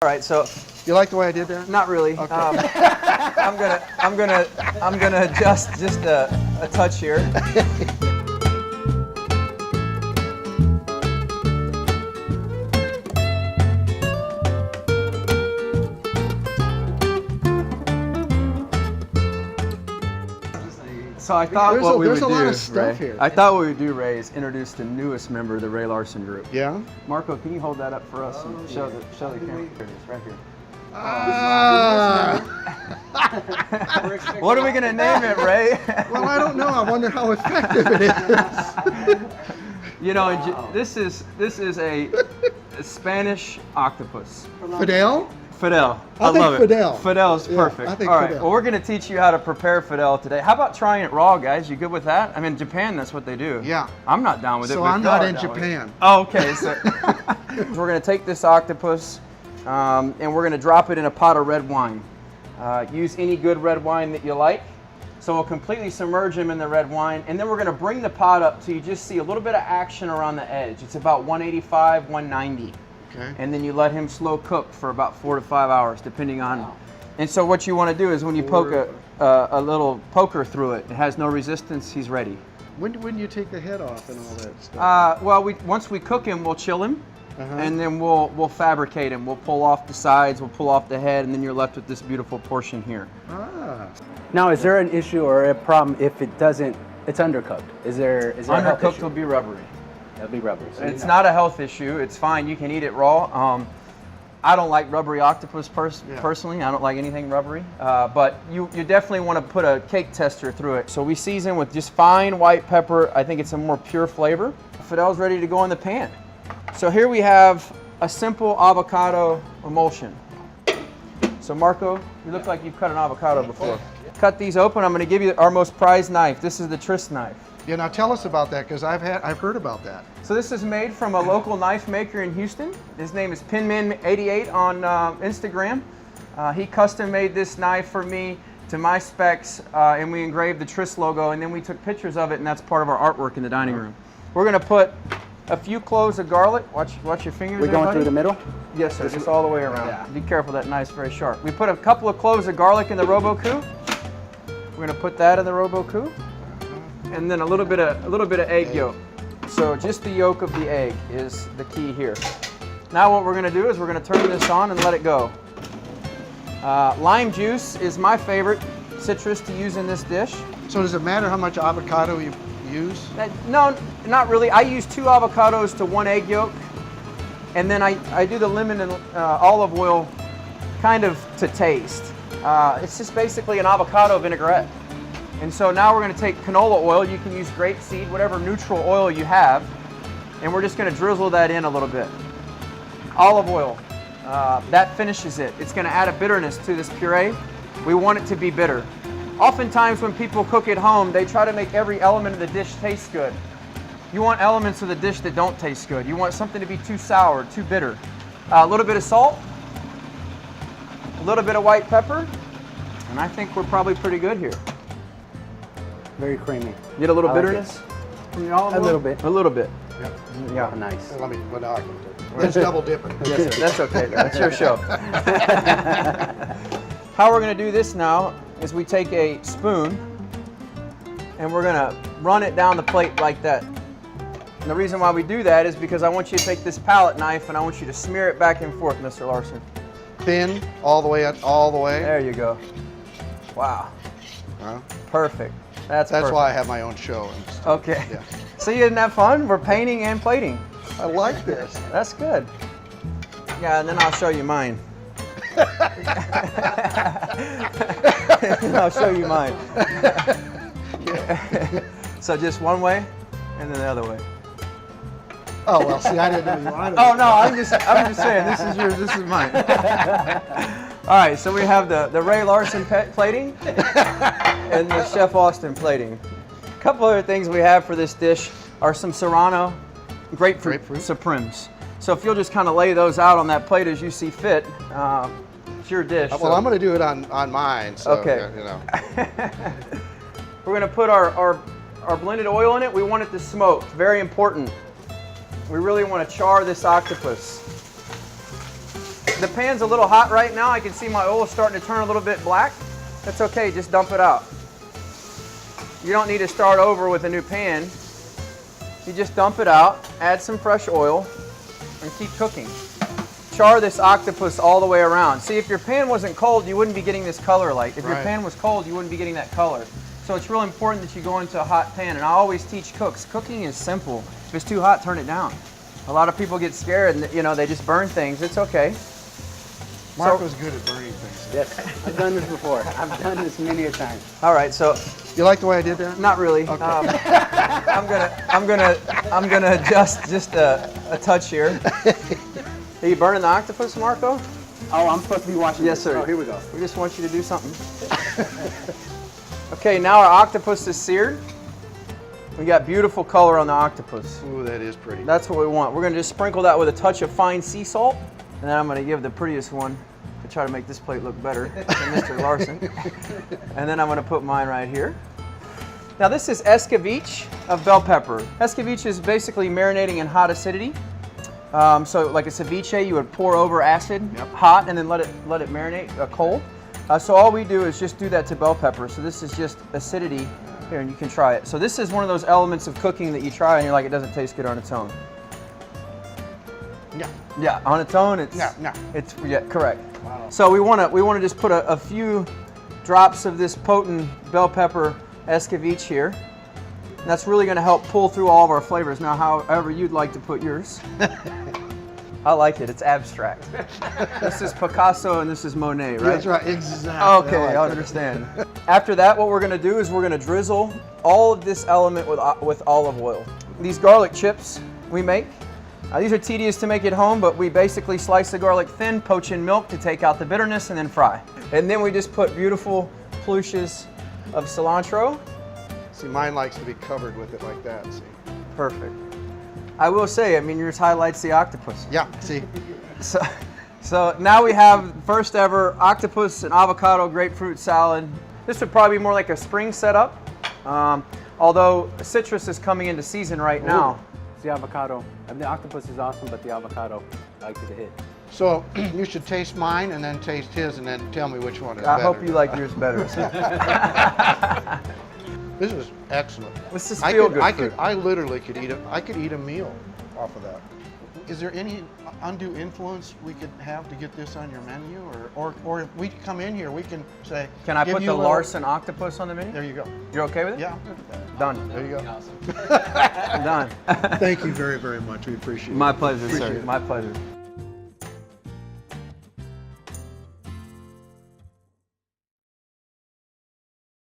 All right, so you like the way I did that? not really. Okay. I'm gonna adjust just a touch here. So I thought there's a lot of stuff here. I thought what we would do, Ray, is introduce the newest member of the Ray Larson group. Yeah? Marco, can you hold that up for us and show the camera? Here it is, right here. What are we gonna name it, Ray? Well, I don't know. I wonder how effective it is. You know, this is a Spanish octopus. Fidel? Fidel. I love it. Fidel. Fidel's perfect. I think All right. Fidel. Well, we're going to teach you how to prepare Fidel today. How about trying it raw, guys? You good with that? I mean, in Japan, that's what they do. Yeah. I'm not down with it. So but I'm y'all not are in down with it. Japan. Oh, okay. So we're going to take this octopus and we're going to drop it in a pot of red wine. Use any good red wine that you like. So we'll completely submerge him in the red wine, and then we're going to bring the pot up so you just see a little bit of action around the edge. It's about 185, 190. Okay. And then you let him slow cook for about 4 to 5 hours, depending on. And so what you want to do is when you poke a little poker through it, it has no resistance, he's ready. When you take the head off and all that stuff? Well, once we cook him, we'll chill him, and then we'll fabricate him. We'll pull off the sides, we'll pull off the head, and then you're left with this beautiful portion here. Ah. Now, is there an issue or a problem if it's undercooked? Is there a health Undercooked issue? will be rubbery. It'll be rubbery. So It's not a health issue. It's fine. You can eat it raw. I don't like rubbery octopus personally. I don't like anything rubbery. But you definitely want to put a cake tester through it. So we season with just fine white pepper. I think it's a more pure flavor. Fidel's ready to go in the pan. So here we have a simple avocado emulsion. So Marco, you look like you've cut an avocado before. Cut these open. I'm going to give you our most prized knife. This is the Tris knife. Yeah, now tell us about that, because I've heard about that. So this is made from a local knife maker in Houston. His name is Pinman88 on Instagram. He custom made this knife for me to my specs, and we engraved the Tris logo, and then we took pictures of it, and that's part of our artwork in the dining room. We're going to put a few cloves of garlic. Watch your fingers. We're going through the middle? Yes, sir. Just all the way around. Yeah. Be careful, that knife's very sharp. We put a couple of cloves of garlic in the Roboku. We're going to put that in the Roboku. And then a little bit of egg yolk. So just the yolk of the egg is the key here. Now what we're going to do is we're going to turn this on and let it go. Lime juice is my favorite citrus to use in this dish. So does it matter how much avocado you use? No, not really. I use 2 avocados to 1 egg yolk. And then I do the lemon and olive oil kind of to taste. It's just basically an avocado vinaigrette. And so now we're going to take canola oil. You can use grapeseed, whatever neutral oil you have. And we're just going to drizzle that in a little bit. Olive oil, that finishes it. It's going to add a bitterness to this puree. We want it to be bitter. Oftentimes when people cook at home, they try to make every element of the dish taste good. You want elements of the dish that don't taste good. You want something to be too sour, too bitter. A little bit of salt, a little bit of white pepper, and I think we're probably pretty good here. Very creamy. Get a little I like bitterness from the olive oil? A little bit. A little bit. Yep. Yeah. Oh, nice. Well, now I can do it. Let's double dip it. Yes, sir. That's okay. That's your show. How we're going to do this now is we take a spoon and we're going to run it down the plate like that. And the reason why we do that is because I want you to take this palette knife and I want you to smear it back and forth, Mr. Larson. Thin, all the way up, all the way. There you go. Wow. Huh? Perfect. That's That's perfect. why I have my own show. And stuff. Okay. Yeah. So you didn't have fun? We're painting and plating. I like this. That's good. Yeah, and then I'll show you mine. I'll show you mine. So just one way and then the other way. Oh, well, see, I didn't know you wanted Oh no, I'm just saying, this is yours, this is mine. All right, so we have the Ray Larson plating and the Chef Austin plating. A couple other things we have for this dish are some Serrano grapefruit Supremes. So if you'll just kind of lay those out on that plate as you see fit, it's your dish. Well, I'm going to do it on mine. So, Okay. You know. We're going to put our blended oil in it. We want it to smoke. Very important. We really want to char this octopus. the pan's a little hot right now. I can see my oil is starting to turn a little bit black. That's okay, just dump it out. You don't need to start over with a new pan. You just dump it out, add some fresh oil, and keep cooking. Char this octopus all the way around. See, if your pan wasn't cold, you wouldn't be getting this color light. If your pan was cold, you wouldn't be getting that color. So it's real important that you go into a hot pan. And I always teach cooks, cooking is simple. If it's too hot, turn it down. A lot of people get scared and they just burn things. It's okay. Marco's good at burning things. Yes, I've done this before. I've done this many a time. All right, so You like the way I did that? not really. Okay. I'm gonna adjust just a touch here. Are you burning the octopus, Marco? Oh, I'm supposed to be watching Yes, this. sir. Oh, here we go. We just want you to do something. Okay, now our octopus is seared. We got beautiful color on the octopus. Ooh, that is pretty. That's what we want. We're gonna just sprinkle that with a touch of fine sea salt, and then I'm gonna give the prettiest one to try to make this plate look better than Mr. Larson. And then I'm gonna put mine right here. Now this is escabeche of bell pepper. Escabeche is basically marinating in hot acidity. So like a ceviche, you would pour over acid, hot, and then let it marinate cold. So all we do is just do that to bell pepper. So this is just acidity here, and you can try it. So this is one of those elements of cooking that you try and you're like, it doesn't taste good on its own. Yeah. Yeah, on its own, it's No. it's correct. Wow. So we want to just put a few drops of this potent bell pepper escabeche here. And that's really going to help pull through all of our flavors. Now, however you'd like to put yours. I like it. It's abstract. This is Picasso and this is Monet, right? That's right, exactly. Okay, I understand. After that, what we're going to do is we're going to drizzle all of this element with olive oil. These garlic chips we make, these are tedious to make at home, but we basically slice the garlic thin, poach in milk to take out the bitterness, and then fry. And then we just put beautiful plushes of cilantro. See, mine likes to be covered with it like that, see? Perfect. I will say, I mean, yours highlights the octopus. Yeah, see? So now we have first ever octopus and avocado grapefruit salad. This would probably be more like a spring setup, although citrus is coming into season right now. It's the avocado. I mean, the octopus is awesome, but the avocado, I like to hit. So you should taste mine and then taste his and then tell me which one is I better. hope you like yours better. This is excellent. This is feel-good food. I literally could eat a meal off of that. Is there any undue influence we could have to get this on your menu, or if we come in here, we can say, Can I give put you the a little- Larson octopus on the menu? There you go. You're okay with it? Yeah, I'm good with that. Done. There you go. Done. Thank you very, very much. We appreciate it. My pleasure, Appreciate sir. it. My pleasure.